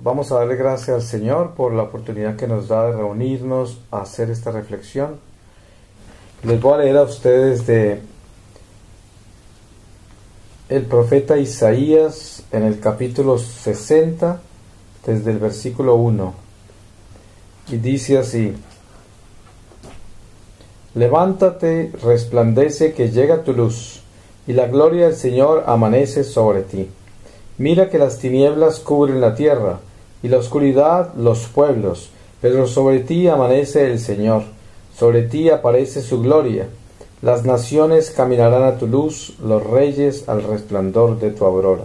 Vamos a darle gracias al Señor por la oportunidad que nos da de reunirnos a hacer esta reflexión. Les voy a leer a ustedes de el profeta Isaías en el capítulo 60, desde el versículo 1. Y dice así: Levántate, resplandece, que llega tu luz, y la gloria del Señor amanece sobre ti. Mira que las tinieblas cubren la tierra, y la oscuridad los pueblos, pero sobre ti amanece el Señor, sobre ti aparece su gloria. Las naciones caminarán a tu luz, los reyes al resplandor de tu aurora.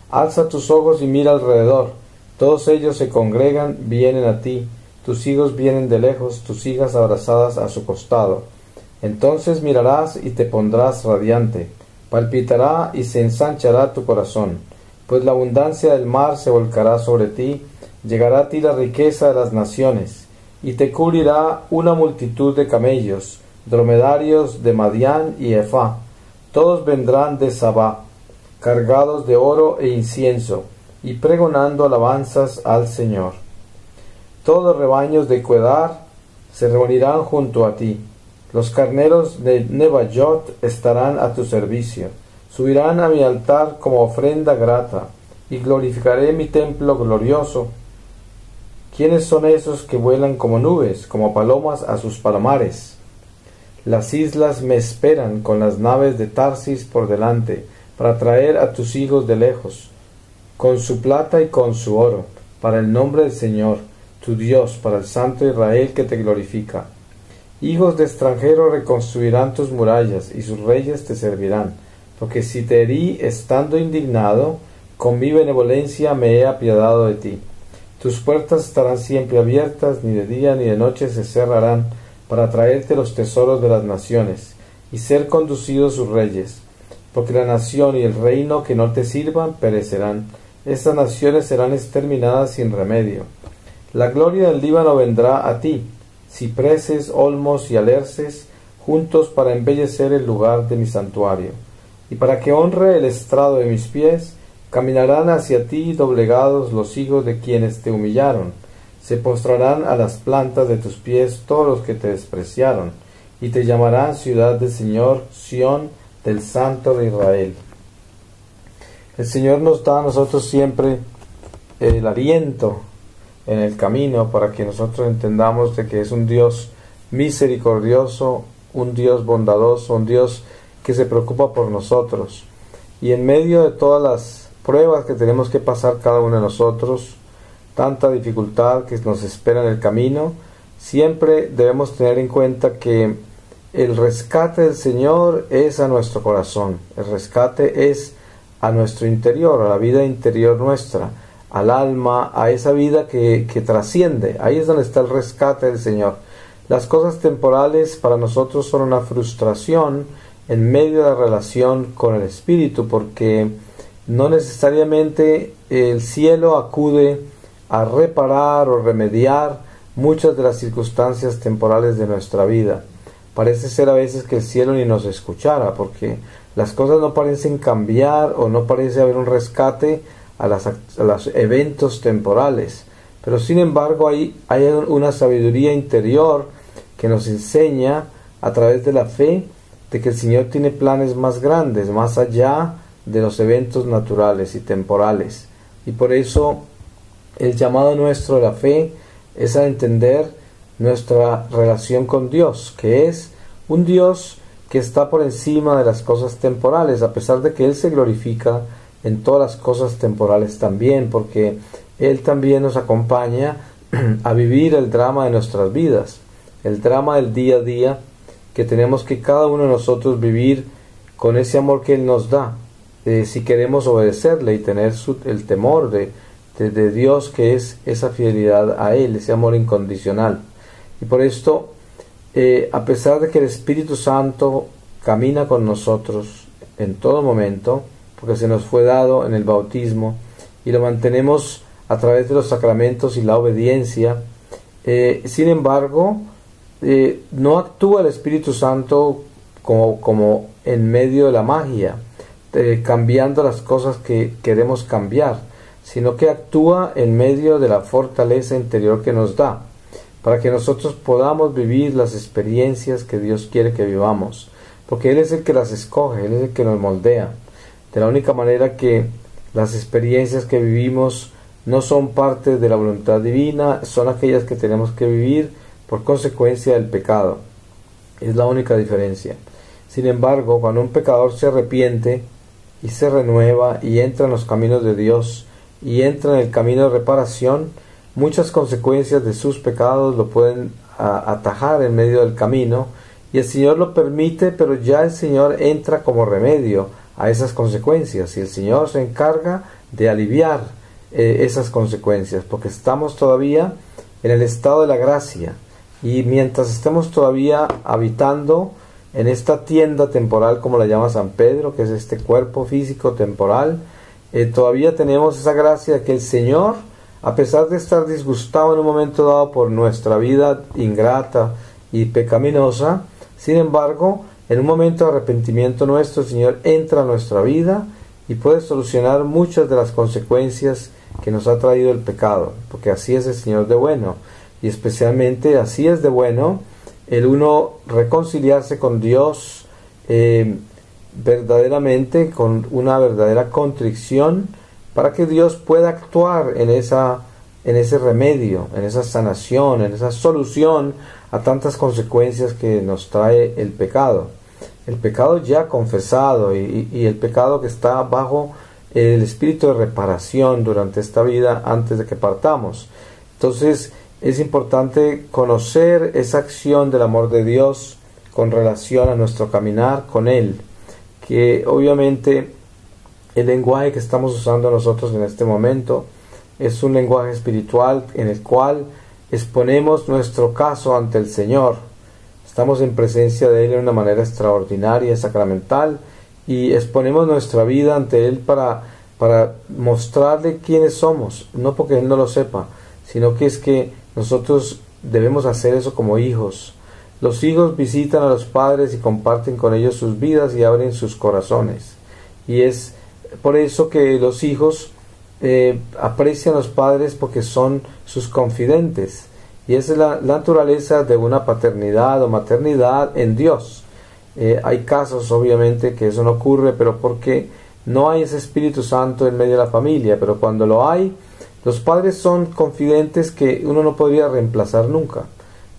Alza tus ojos y mira alrededor, todos ellos se congregan, vienen a ti, tus hijos vienen de lejos, tus hijas abrazadas a su costado. Entonces mirarás y te pondrás radiante, palpitará y se ensanchará tu corazón, pues la abundancia del mar se volcará sobre ti, llegará a ti la riqueza de las naciones, y te cubrirá una multitud de camellos, dromedarios de Madián y Efá. Todos vendrán de Sabá, cargados de oro e incienso, y pregonando alabanzas al Señor. Todos los rebaños de Quedar se reunirán junto a ti. Los carneros de Neballot estarán a tu servicio. Subirán a mi altar como ofrenda grata, y glorificaré mi templo glorioso. ¿Quiénes son esos que vuelan como nubes, como palomas a sus palomares? Las islas me esperan con las naves de Tarsis por delante, para traer a tus hijos de lejos, con su plata y con su oro, para el nombre del Señor, tu Dios, para el Santo Israel que te glorifica. Hijos de extranjeros reconstruirán tus murallas, y sus reyes te servirán, porque si te herí estando indignado, con mi benevolencia me he apiadado de ti. Tus puertas estarán siempre abiertas, ni de día ni de noche se cerrarán, para traerte los tesoros de las naciones, y ser conducidos sus reyes. Porque la nación y el reino que no te sirvan perecerán, estas naciones serán exterminadas sin remedio. La gloria del Líbano vendrá a ti, cipreses, olmos y alerces, juntos para embellecer el lugar de mi santuario. Y para que honre el estrado de mis pies, caminarán hacia ti doblegados los hijos de quienes te humillaron. Se postrarán a las plantas de tus pies todos los que te despreciaron, y te llamarán ciudad del Señor, Sión del Santo de Israel. El Señor nos da a nosotros siempre el aliento en el camino para que nosotros entendamos de que es un Dios misericordioso, un Dios bondadoso, un Dios que se preocupa por nosotros. Y en medio de todas las pruebas que tenemos que pasar cada uno de nosotros, tanta dificultad que nos espera en el camino, siempre debemos tener en cuenta que el rescate del Señor es a nuestro corazón, el rescate es a nuestro interior, a la vida interior nuestra, al alma, a esa vida que trasciende. Ahí es donde está el rescate del Señor. Las cosas temporales para nosotros son una frustración en medio de la relación con el Espíritu, porque no necesariamente el cielo acude a reparar o remediar muchas de las circunstancias temporales de nuestra vida. Parece ser a veces que el cielo ni nos escuchara, porque las cosas no parecen cambiar o no parece haber un rescate a los eventos temporales. Pero sin embargo hay una sabiduría interior que nos enseña a través de la fe de que el Señor tiene planes más grandes, más allá de los eventos naturales y temporales. Y por eso el llamado nuestro de la fe es a entender nuestra relación con Dios, que es un Dios que está por encima de las cosas temporales, a pesar de que Él se glorifica en todas las cosas temporales también, porque Él también nos acompaña a vivir el drama de nuestras vidas, el drama del día a día, que tenemos que cada uno de nosotros vivir con ese amor que Él nos da, si queremos obedecerle y tener el temor de Dios, que es esa fidelidad a Él, ese amor incondicional. Y por esto, a pesar de que el Espíritu Santo camina con nosotros en todo momento, porque se nos fue dado en el bautismo, y lo mantenemos a través de los sacramentos y la obediencia, sin embargo, no actúa el Espíritu Santo como en medio de la magia, cambiando las cosas que queremos cambiar, sino que actúa en medio de la fortaleza interior que nos da, para que nosotros podamos vivir las experiencias que Dios quiere que vivamos, porque Él es el que las escoge, Él es el que nos moldea. De la única manera que las experiencias que vivimos no son parte de la voluntad divina, son aquellas que tenemos que vivir por consecuencia del pecado. Es la única diferencia. Sin embargo, cuando un pecador se arrepiente y se renueva y entra en los caminos de Dios y entra en el camino de reparación, muchas consecuencias de sus pecados lo pueden atajar en medio del camino, y el Señor lo permite, pero ya el Señor entra como remedio a esas consecuencias, y el Señor se encarga de aliviar esas consecuencias, porque estamos todavía en el estado de la gracia, y mientras estemos todavía habitando en esta tienda temporal, como la llama San Pedro, que es este cuerpo físico temporal, todavía tenemos esa gracia que el Señor, a pesar de estar disgustado en un momento dado por nuestra vida ingrata y pecaminosa, sin embargo, en un momento de arrepentimiento nuestro, el Señor entra a nuestra vida y puede solucionar muchas de las consecuencias que nos ha traído el pecado, porque así es el Señor de bueno, y especialmente así es de bueno el uno reconciliarse con Dios verdaderamente, con una verdadera contrición, para que Dios pueda actuar en ese remedio, en esa sanación, en esa solución a tantas consecuencias que nos trae el pecado ya confesado, y el pecado que está bajo el espíritu de reparación durante esta vida antes de que partamos. Entonces es importante conocer esa acción del amor de Dios con relación a nuestro caminar con Él, que obviamente el lenguaje que estamos usando nosotros en este momento es un lenguaje espiritual en el cual exponemos nuestro caso ante el Señor. Estamos en presencia de Él de una manera extraordinaria, sacramental, y exponemos nuestra vida ante Él para mostrarle quiénes somos, no porque Él no lo sepa, sino que es que nosotros debemos hacer eso como hijos. Los hijos visitan a los padres y comparten con ellos sus vidas y abren sus corazones. Y es por eso que los hijos aprecian a los padres, porque son sus confidentes. Y esa es la naturaleza de una paternidad o maternidad en Dios. Hay casos, obviamente, que eso no ocurre, pero porque no hay ese Espíritu Santo en medio de la familia. Pero cuando lo hay, los padres son confidentes que uno no podría reemplazar nunca.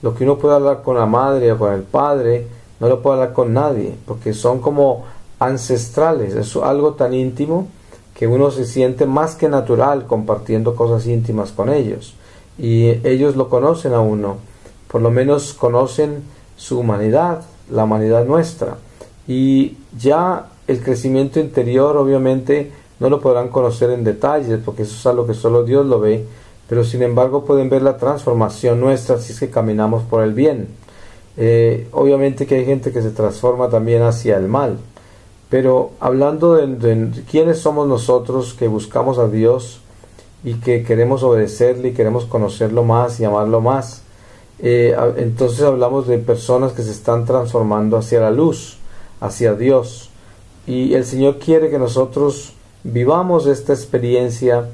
Lo que uno puede hablar con la madre o con el padre, no lo puede hablar con nadie, porque son como ancestrales. Es algo tan íntimo que uno se siente más que natural compartiendo cosas íntimas con ellos. Y ellos lo conocen a uno, por lo menos conocen su humanidad, la humanidad nuestra. Y ya el crecimiento interior, obviamente, no lo podrán conocer en detalles, porque eso es algo que solo Dios lo ve, pero sin embargo pueden ver la transformación nuestra si es que caminamos por el bien. Obviamente que hay gente que se transforma también hacia el mal, pero hablando de quiénes somos nosotros que buscamos a Dios y que queremos obedecerle y queremos conocerlo más y amarlo más, entonces hablamos de personas que se están transformando hacia la luz, hacia Dios, y el Señor quiere que nosotros vivamos esta experiencia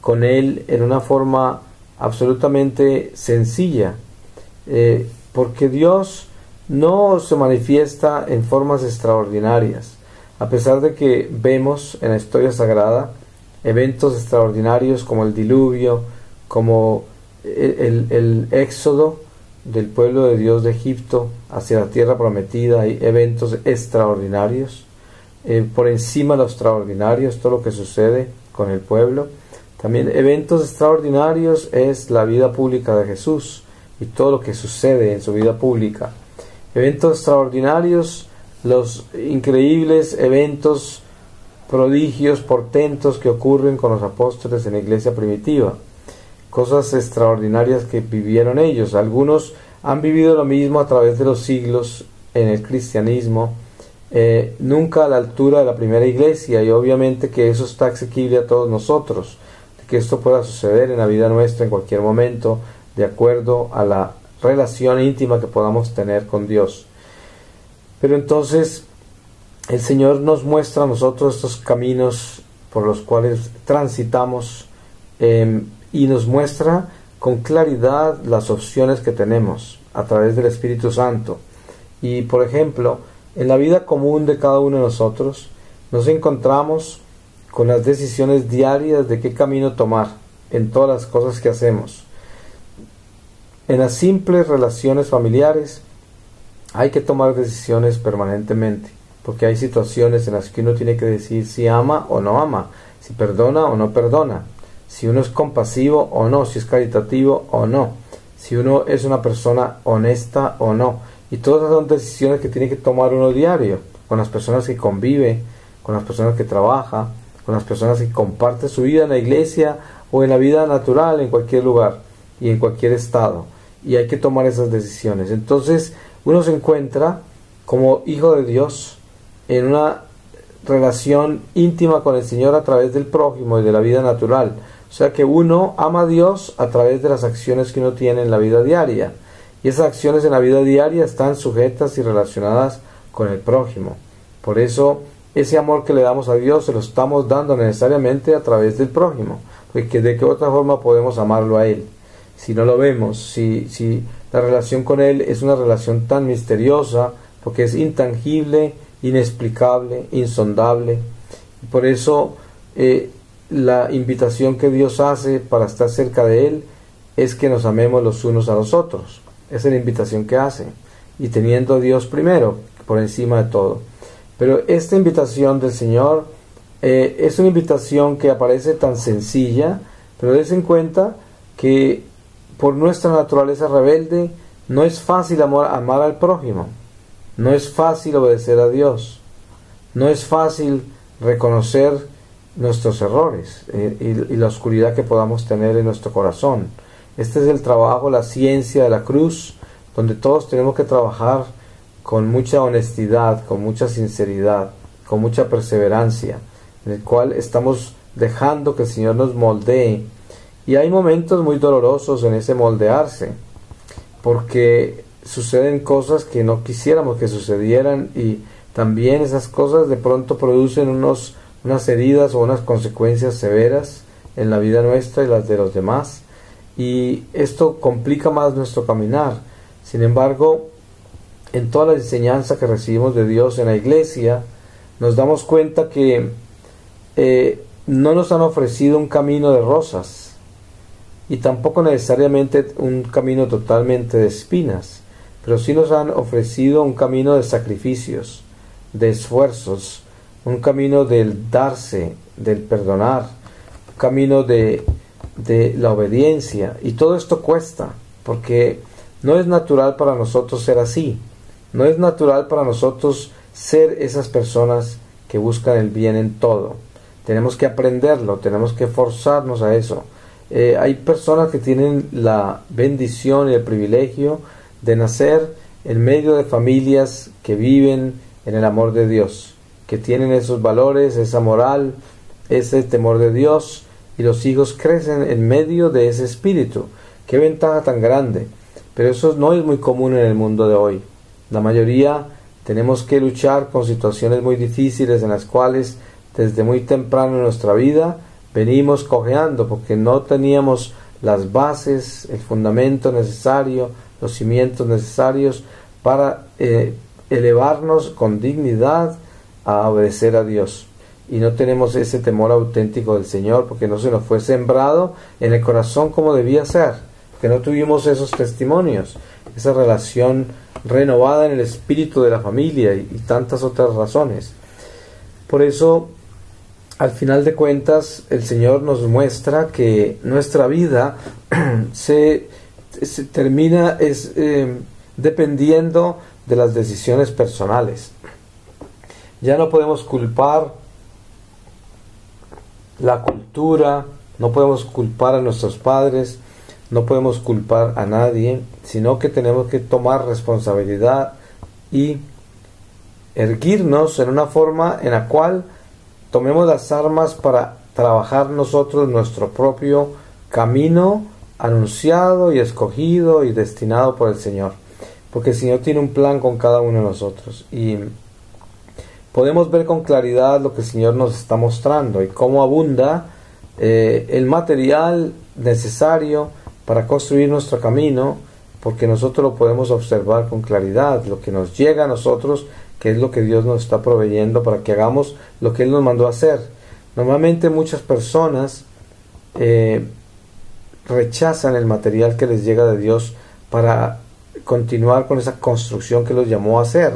con Él en una forma absolutamente sencilla, porque Dios no se manifiesta en formas extraordinarias, a pesar de que vemos en la historia sagrada eventos extraordinarios como el diluvio, como el éxodo del pueblo de Dios de Egipto hacia la tierra prometida. Hay eventos extraordinarios, por encima de lo extraordinario es todo lo que sucede con el pueblo. También eventos extraordinarios es la vida pública de Jesús y todo lo que sucede en su vida pública. Eventos extraordinarios, los increíbles eventos, prodigios, portentos que ocurren con los apóstoles en la iglesia primitiva. Cosas extraordinarias que vivieron ellos. Algunos han vivido lo mismo a través de los siglos en el cristianismo, nunca a la altura de la primera iglesia, y obviamente que eso está asequible a todos nosotros, que esto pueda suceder en la vida nuestra en cualquier momento, de acuerdo a la relación íntima que podamos tener con Dios. Pero entonces el Señor nos muestra a nosotros estos caminos por los cuales transitamos, y nos muestra con claridad las opciones que tenemos a través del Espíritu Santo. Y por ejemplo, en la vida común de cada uno de nosotros nos encontramos con las decisiones diarias de qué camino tomar en todas las cosas que hacemos. En las simples relaciones familiares hay que tomar decisiones permanentemente, porque hay situaciones en las que uno tiene que decir si ama o no ama, si perdona o no perdona, si uno es compasivo o no, si es caritativo o no, si uno es una persona honesta o no. Y todas esas son decisiones que tiene que tomar uno diario, con las personas que convive, con las personas que trabaja, con las personas que comparte su vida en la iglesia o en la vida natural, en cualquier lugar y en cualquier estado. Y hay que tomar esas decisiones. Entonces uno se encuentra como hijo de Dios en una relación íntima con el Señor a través del prójimo y de la vida natural. O sea que uno ama a Dios a través de las acciones que uno tiene en la vida diaria. Y esas acciones en la vida diaria están sujetas y relacionadas con el prójimo. Por eso ese amor que le damos a Dios se lo estamos dando necesariamente a través del prójimo. Porque de qué otra forma podemos amarlo a Él. Si no lo vemos, si la relación con Él es una relación tan misteriosa, porque es intangible, inexplicable, insondable. Y por eso la invitación que Dios hace para estar cerca de Él es que nos amemos los unos a los otros. Esa es la invitación que hace. Y teniendo a Dios primero, por encima de todo. Pero esta invitación del Señor es una invitación que aparece tan sencilla, pero des en cuenta que por nuestra naturaleza rebelde no es fácil amar al prójimo, no es fácil obedecer a Dios, no es fácil reconocer nuestros errores y la oscuridad que podamos tener en nuestro corazón. Este es el trabajo, la ciencia de la cruz, donde todos tenemos que trabajar con mucha honestidad, con mucha sinceridad, con mucha perseverancia, en el cual estamos dejando que el Señor nos moldee. Y hay momentos muy dolorosos en ese moldearse, porque suceden cosas que no quisiéramos que sucedieran, y también esas cosas de pronto producen unas heridas o unas consecuencias severas en la vida nuestra y las de los demás, y esto complica más nuestro caminar. Sin embargo, en toda la enseñanza que recibimos de Dios en la iglesia, nos damos cuenta que no nos han ofrecido un camino de rosas, y tampoco necesariamente un camino totalmente de espinas, pero sí nos han ofrecido un camino de sacrificios, de esfuerzos, un camino del darse, del perdonar, un camino de la obediencia. Y todo esto cuesta, porque no es natural para nosotros ser así. No es natural para nosotros ser esas personas que buscan el bien en todo. Tenemos que aprenderlo, tenemos que forzarnos a eso. Hay personas que tienen la bendición y el privilegio de nacer en medio de familias que viven en el amor de Dios, que tienen esos valores, esa moral, ese temor de Dios, y los hijos crecen en medio de ese espíritu. ¡Qué ventaja tan grande! Pero eso no es muy común en el mundo de hoy. La mayoría tenemos que luchar con situaciones muy difíciles en las cuales desde muy temprano en nuestra vida venimos cojeando, porque no teníamos las bases, el fundamento necesario, los cimientos necesarios para elevarnos con dignidad a obedecer a Dios. Y no tenemos ese temor auténtico del Señor, porque no se nos fue sembrado en el corazón como debía ser, que no tuvimos esos testimonios, esa relación renovada en el espíritu de la familia y tantas otras razones. Por eso, al final de cuentas, el Señor nos muestra que nuestra vida se termina dependiendo de las decisiones personales. Ya no podemos culpar la cultura, no podemos culpar a nuestros padres, no podemos culpar a nadie, sino que tenemos que tomar responsabilidad y erguirnos en una forma en la cual tomemos las armas para trabajar nosotros nuestro propio camino anunciado y escogido y destinado por el Señor, porque el Señor tiene un plan con cada uno de nosotros, y podemos ver con claridad lo que el Señor nos está mostrando y cómo abunda el material necesario para construir nuestro camino, porque nosotros lo podemos observar con claridad, lo que nos llega a nosotros, que es lo que Dios nos está proveyendo para que hagamos lo que Él nos mandó a hacer. Normalmente muchas personas rechazan el material que les llega de Dios para continuar con esa construcción que los llamó a hacer,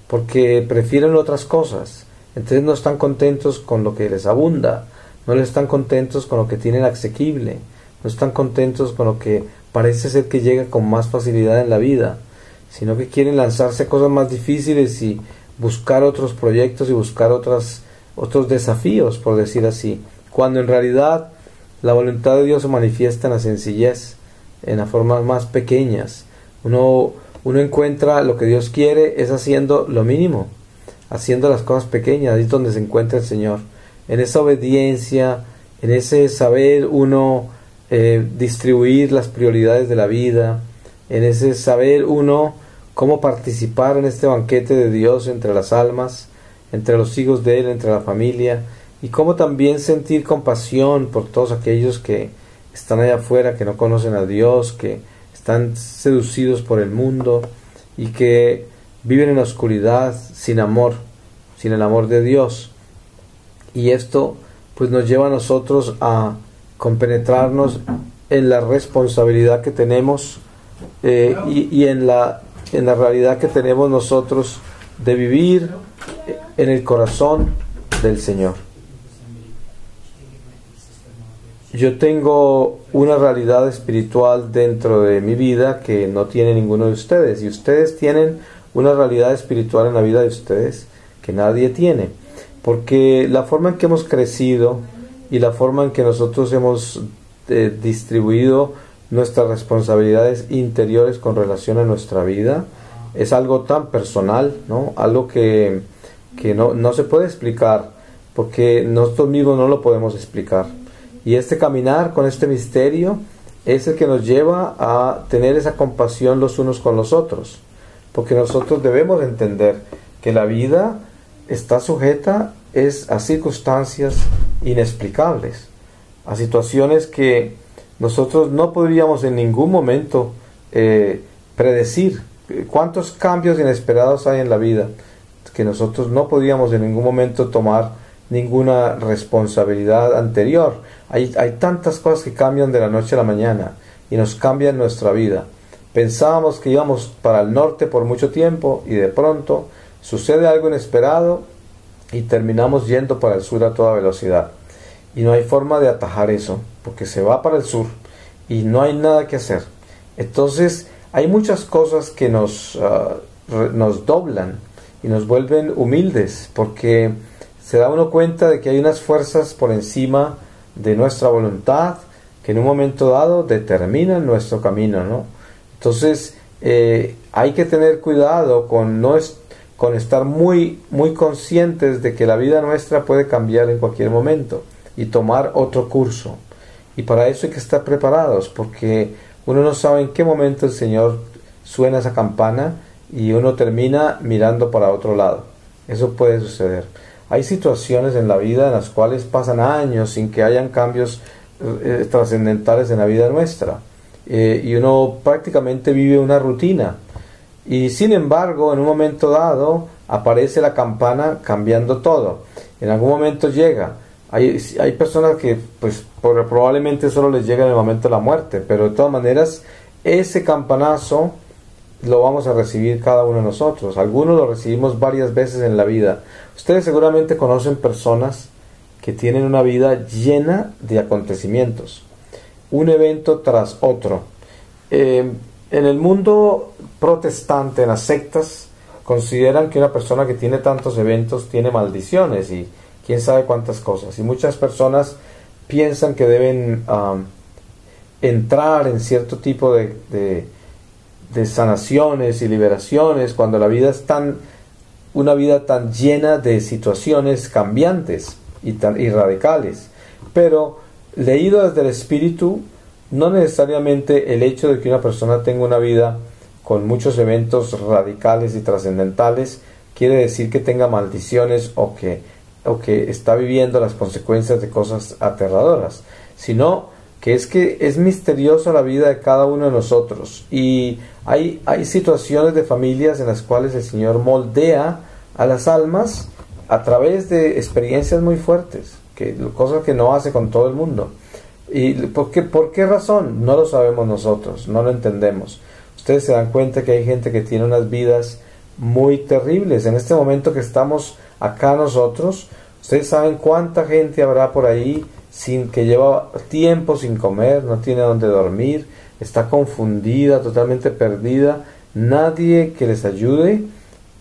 porque prefieren otras cosas. Entonces no están contentos con lo que les abunda, no están contentos con lo que tienen asequible, no están contentos con lo que parece ser que llega con más facilidad en la vida, sino que quieren lanzarse a cosas más difíciles y buscar otros proyectos y buscar otros desafíos, por decir así, cuando en realidad la voluntad de Dios se manifiesta en la sencillez, en las formas más pequeñas. Uno encuentra lo que Dios quiere es haciendo lo mínimo, haciendo las cosas pequeñas. Ahí es donde se encuentra el Señor, en esa obediencia, en ese saber uno distribuir las prioridades de la vida, en ese saber uno cómo participar en este banquete de Dios entre las almas, entre los hijos de Él, entre la familia, y cómo también sentir compasión por todos aquellos que están allá afuera, que no conocen a Dios, que están seducidos por el mundo y que viven en la oscuridad sin amor, sin el amor de Dios. Y esto pues nos lleva a nosotros a compenetrarnos en la responsabilidad que tenemos y en la realidad que tenemos nosotros de vivir en el corazón del Señor. Yo tengo una realidad espiritual dentro de mi vida que no tiene ninguno de ustedes, y ustedes tienen una realidad espiritual en la vida de ustedes que nadie tiene, porque la forma en que hemos crecido y la forma en que nosotros hemos distribuido nuestras responsabilidades interiores con relación a nuestra vida es algo tan personal, ¿no? Algo que no se puede explicar, porque nosotros mismos no lo podemos explicar. Y este caminar con este misterio es el que nos lleva a tener esa compasión los unos con los otros, porque nosotros debemos entender que la vida está sujeta a circunstancias inexplicables, a situaciones que nosotros no podríamos en ningún momento predecir. ¿Cuántos cambios inesperados hay en la vida que nosotros no podíamos en ningún momento tomar ninguna responsabilidad anterior? Hay tantas cosas que cambian de la noche a la mañana y nos cambian nuestra vida. Pensábamos que íbamos para el norte por mucho tiempo y de pronto sucede algo inesperado y terminamos yendo para el sur a toda velocidad. Y no hay forma de atajar eso, porque se va para el sur y no hay nada que hacer. Entonces hay muchas cosas que nos doblan y nos vuelven humildes, porque se da uno cuenta de que hay unas fuerzas por encima de nuestra voluntad que en un momento dado determinan nuestro camino, ¿no? Entonces hay que tener cuidado con estar muy conscientes de que la vida nuestra puede cambiar en cualquier momento y tomar otro curso, y para eso hay que estar preparados, porque uno no sabe en qué momento el Señor suena esa campana y uno termina mirando para otro lado. Eso puede suceder. Hay situaciones en la vida en las cuales pasan años sin que hayan cambios trascendentales en la vida nuestra, y uno prácticamente vive una rutina, y sin embargo en un momento dado aparece la campana cambiando todo. En algún momento llega. Hay personas que pues probablemente solo les llega en el momento de la muerte, pero de todas maneras ese campanazo lo vamos a recibir cada uno de nosotros. Algunos lo recibimos varias veces en la vida. Ustedes seguramente conocen personas que tienen una vida llena de acontecimientos, un evento tras otro. En el mundo protestante, en las sectas, consideran que una persona que tiene tantos eventos tiene maldiciones y quién sabe cuántas cosas, y muchas personas piensan que deben entrar en cierto tipo de sanaciones y liberaciones cuando la vida es una vida tan llena de situaciones cambiantes y radicales. Pero leído desde el espíritu, no necesariamente el hecho de que una persona tenga una vida con muchos eventos radicales y trascendentales quiere decir que tenga maldiciones o que está viviendo las consecuencias de cosas aterradoras, sino que es misteriosa la vida de cada uno de nosotros, y hay situaciones de familias en las cuales el Señor moldea a las almas a través de experiencias muy fuertes, cosas que no hace con todo el mundo. ¿Y por qué razón? No lo sabemos nosotros, no lo entendemos. Ustedes se dan cuenta que hay gente que tiene unas vidas muy terribles. En este momento que estamos acá nosotros, ustedes saben cuánta gente habrá por ahí que lleva tiempo sin comer, no tiene dónde dormir, está confundida, totalmente perdida, nadie que les ayude,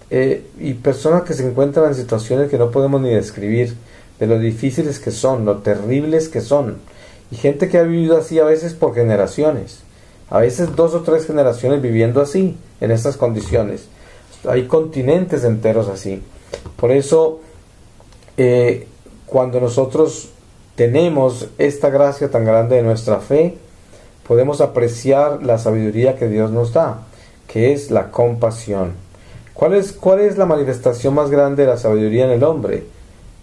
y personas que se encuentran en situaciones que no podemos ni describir, de lo difíciles que son, lo terribles que son, y gente que ha vivido así a veces por generaciones, a veces 2 o 3 generaciones viviendo así, en estas condiciones. Hay continentes enteros así. Por eso, cuando nosotros tenemos esta gracia tan grande de nuestra fe, podemos apreciar la sabiduría que Dios nos da, que es la compasión. ¿Cuál es la manifestación más grande de la sabiduría en el hombre?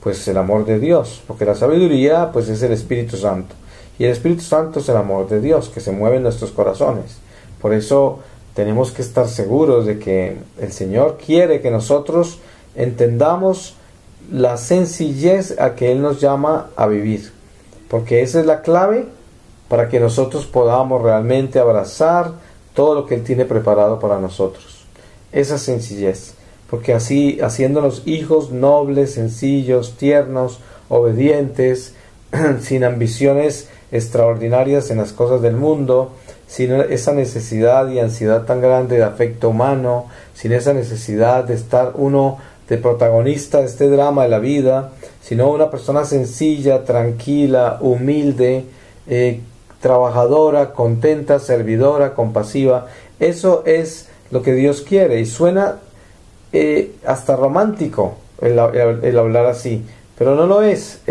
Pues el amor de Dios, porque la sabiduría pues es el Espíritu Santo, y el Espíritu Santo es el amor de Dios que se mueve en nuestros corazones. Por eso tenemos que estar seguros de que el Señor quiere que nosotros entendamos la sencillez a que Él nos llama a vivir, porque esa es la clave para que nosotros podamos realmente abrazar todo lo que Él tiene preparado para nosotros. Esa sencillez, porque así, haciéndonos hijos nobles, sencillos, tiernos, obedientes, sin ambiciones extraordinarias en las cosas del mundo, sin esa necesidad y ansiedad tan grande de afecto humano, sin esa necesidad de estar uno de protagonista de este drama de la vida, sino una persona sencilla, tranquila, humilde, trabajadora, contenta, servidora, compasiva. Eso es lo que Dios quiere, y suena hasta romántico el hablar así, pero no lo es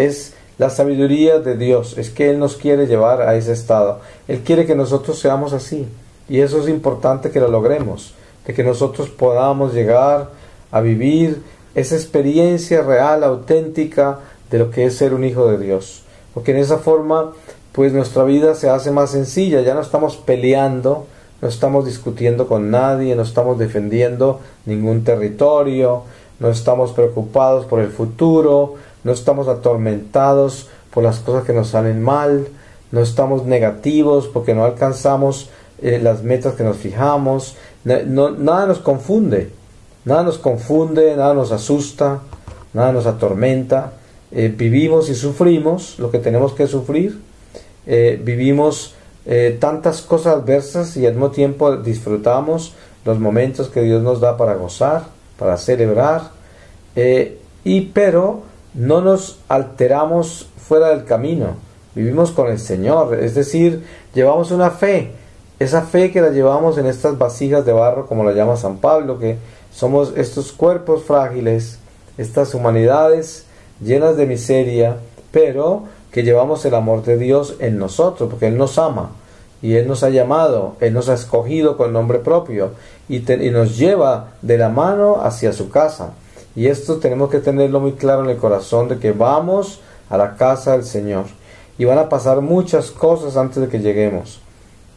la sabiduría de Dios, es que Él nos quiere llevar a ese estado. Él quiere que nosotros seamos así, y eso es importante que lo logremos, de que nosotros podamos llegar a vivir esa experiencia real, auténtica de lo que es ser un hijo de Dios, porque en esa forma pues nuestra vida se hace más sencilla, ya no estamos peleando, no estamos discutiendo con nadie, no estamos defendiendo ningún territorio, no estamos preocupados por el futuro, no estamos atormentados por las cosas que nos salen mal, no estamos negativos porque no alcanzamos las metas que nos fijamos, nada nos confunde, nada nos asusta, nada nos atormenta. Vivimos y sufrimos lo que tenemos que sufrir, vivimos tantas cosas adversas, y al mismo tiempo disfrutamos los momentos que Dios nos da para gozar, para celebrar, pero no nos alteramos fuera del camino, vivimos con el Señor, es decir, llevamos una fe, esa fe que la llevamos en estas vasijas de barro, como la llama San Pablo, que somos estos cuerpos frágiles, estas humanidades llenas de miseria, pero que llevamos el amor de Dios en nosotros, porque Él nos ama, y Él nos ha llamado, Él nos ha escogido con nombre propio, y nos lleva de la mano hacia su casa. Y esto tenemos que tenerlo muy claro en el corazón, de que vamos a la casa del Señor, y van a pasar muchas cosas antes de que lleguemos.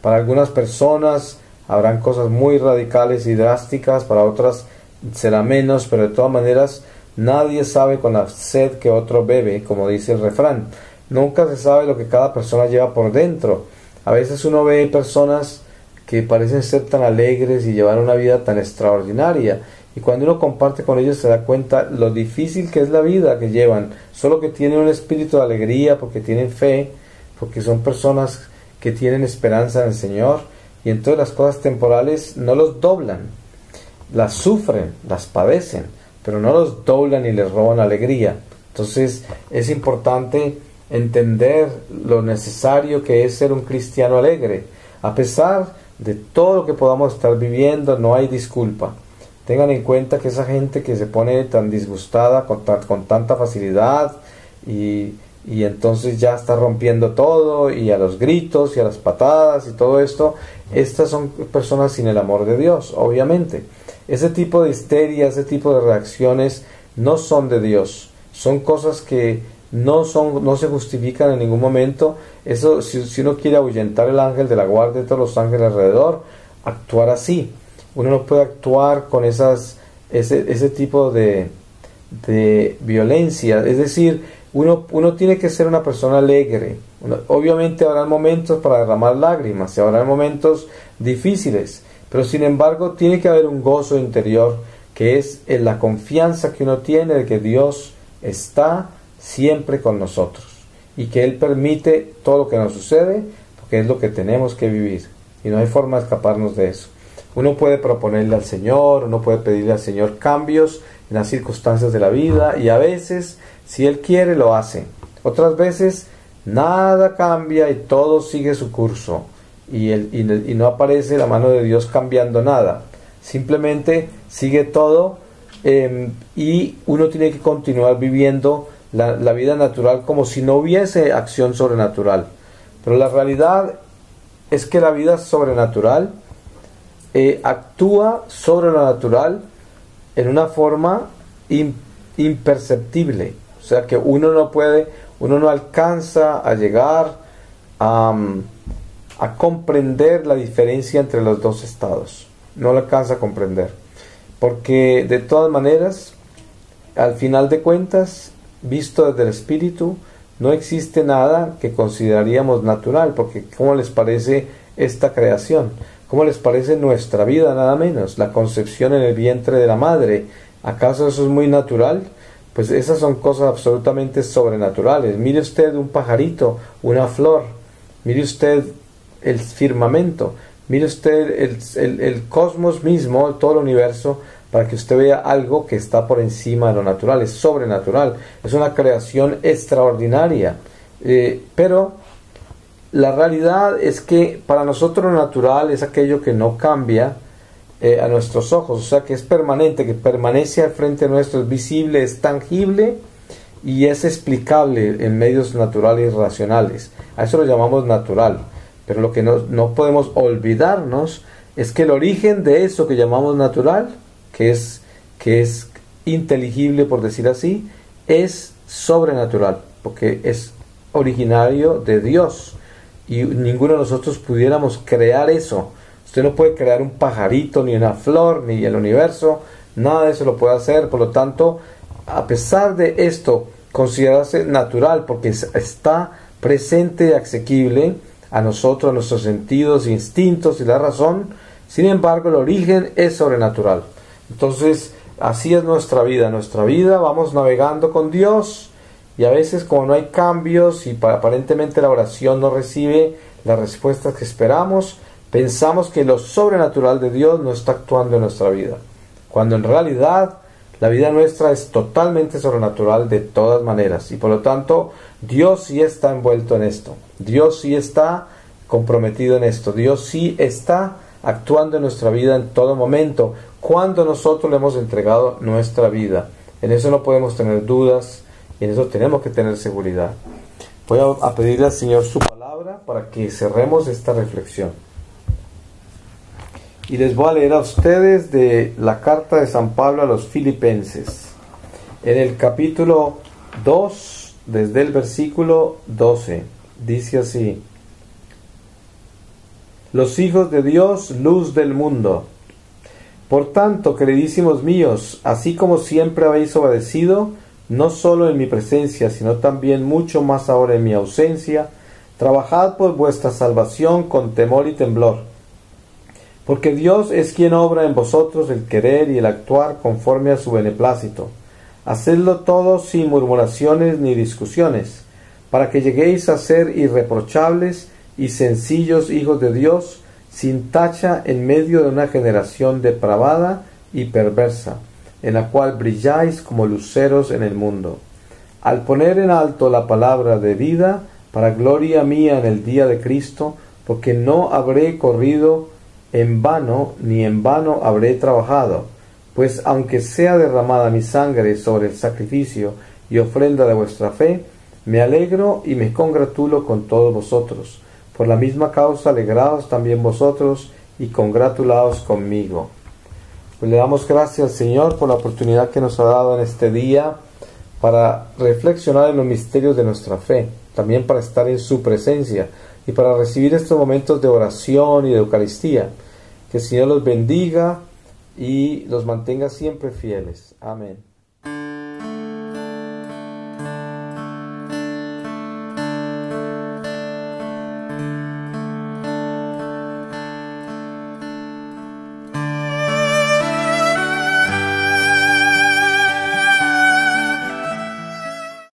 Para algunas personas habrán cosas muy radicales y drásticas, para otras será menos, pero de todas maneras nadie sabe con la sed que otro bebe, como dice el refrán. Nunca se sabe lo que cada persona lleva por dentro. A veces uno ve personas que parecen ser tan alegres y llevar una vida tan extraordinaria, y cuando uno comparte con ellos se da cuenta lo difícil que es la vida que llevan, solo que tienen un espíritu de alegría porque tienen fe, porque son personas que tienen esperanza en el Señor, y entonces las cosas temporales no los doblan, las sufren, las padecen, pero no los doblan y les roban alegría. Entonces es importante entender lo necesario que es ser un cristiano alegre. A pesar de todo lo que podamos estar viviendo, no hay disculpa. Tengan en cuenta que esa gente que se pone tan disgustada con tanta facilidad y entonces ya está rompiendo todo, y a los gritos y a las patadas y todo esto, estas son personas sin el amor de Dios, obviamente. Ese tipo de histeria, ese tipo de reacciones no son de Dios. Son cosas que no se justifican en ningún momento. Eso, si uno quiere ahuyentar el ángel de la guardia de todos los ángeles alrededor, actuar así. Uno no puede actuar con ese tipo de violencia. Es decir, uno tiene que ser una persona alegre. Obviamente habrá momentos para derramar lágrimas, y habrá momentos difíciles, pero sin embargo tiene que haber un gozo interior, que es en la confianza que uno tiene de que Dios está siempre con nosotros y que Él permite todo lo que nos sucede porque es lo que tenemos que vivir y no hay forma de escaparnos de eso. Uno puede proponerle al Señor, uno puede pedirle al Señor cambios en las circunstancias de la vida, y a veces, si Él quiere, lo hace. Otras veces nada cambia y todo sigue su curso, y no aparece la mano de Dios cambiando nada. Simplemente sigue todo, y uno tiene que continuar viviendo la vida natural como si no hubiese acción sobrenatural. Pero la realidad es que la vida sobrenatural actúa sobre lo natural en una forma imperceptible. O sea que uno no alcanza a llegar a comprender la diferencia entre los dos estados. No lo alcanza a comprender. Porque de todas maneras, al final de cuentas, visto desde el espíritu, no existe nada que consideraríamos natural. Porque ¿cómo les parece esta creación? ¿Cómo les parece nuestra vida, nada menos? La concepción en el vientre de la madre. ¿Acaso eso es muy natural? Pues esas son cosas absolutamente sobrenaturales. Mire usted un pajarito, una flor. Mire usted el firmamento. Mire usted el cosmos mismo, todo el universo, para que usted vea algo que está por encima de lo natural. Es sobrenatural. Es una creación extraordinaria. Pero la realidad es que para nosotros lo natural es aquello que no cambia a nuestros ojos, o sea que es permanente, que permanece al frente nuestro, es visible, es tangible y es explicable en medios naturales y racionales. A eso lo llamamos natural. Pero lo que no podemos olvidarnos es que el origen de eso que llamamos natural, que es inteligible por decir así, es sobrenatural, porque es originario de Dios. Y ninguno de nosotros pudiéramos crear eso. Usted no puede crear un pajarito, ni una flor, ni el universo. Nada de eso lo puede hacer. Por lo tanto, a pesar de esto, considerarse natural, porque está presente y asequible a nosotros, a nuestros sentidos, instintos y la razón. Sin embargo, el origen es sobrenatural. Entonces, así es nuestra vida. Nuestra vida vamos navegando con Dios. Y a veces, como no hay cambios y aparentemente la oración no recibe las respuestas que esperamos, pensamos que lo sobrenatural de Dios no está actuando en nuestra vida. Cuando en realidad la vida nuestra es totalmente sobrenatural de todas maneras. Y por lo tanto, Dios sí está envuelto en esto. Dios sí está comprometido en esto. Dios sí está actuando en nuestra vida en todo momento, cuando nosotros le hemos entregado nuestra vida. En eso no podemos tener dudas. Y en eso tenemos que tener seguridad. Voy a pedirle al Señor su palabra para que cerremos esta reflexión. Y les voy a leer a ustedes de la carta de San Pablo a los Filipenses. En el capítulo 2, desde el versículo 12, dice así: Los hijos de Dios, luz del mundo. Por tanto, queridísimos míos, así como siempre habéis obedecido, no solo en mi presencia, sino también mucho más ahora en mi ausencia, trabajad por vuestra salvación con temor y temblor, porque Dios es quien obra en vosotros el querer y el actuar conforme a su beneplácito. Hacedlo todo sin murmuraciones ni discusiones, para que lleguéis a ser irreprochables y sencillos hijos de Dios, sin tacha en medio de una generación depravada y perversa, en la cual brilláis como luceros en el mundo, al poner en alto la palabra de vida, para gloria mía en el día de Cristo, porque no habré corrido en vano, ni en vano habré trabajado, pues aunque sea derramada mi sangre sobre el sacrificio y ofrenda de vuestra fe, me alegro y me congratulo con todos vosotros. Por la misma causa alegraos también vosotros y congratulaos conmigo. Pues le damos gracias al Señor por la oportunidad que nos ha dado en este día para reflexionar en los misterios de nuestra fe, también para estar en su presencia y para recibir estos momentos de oración y de Eucaristía. Que el Señor los bendiga y los mantenga siempre fieles. Amén.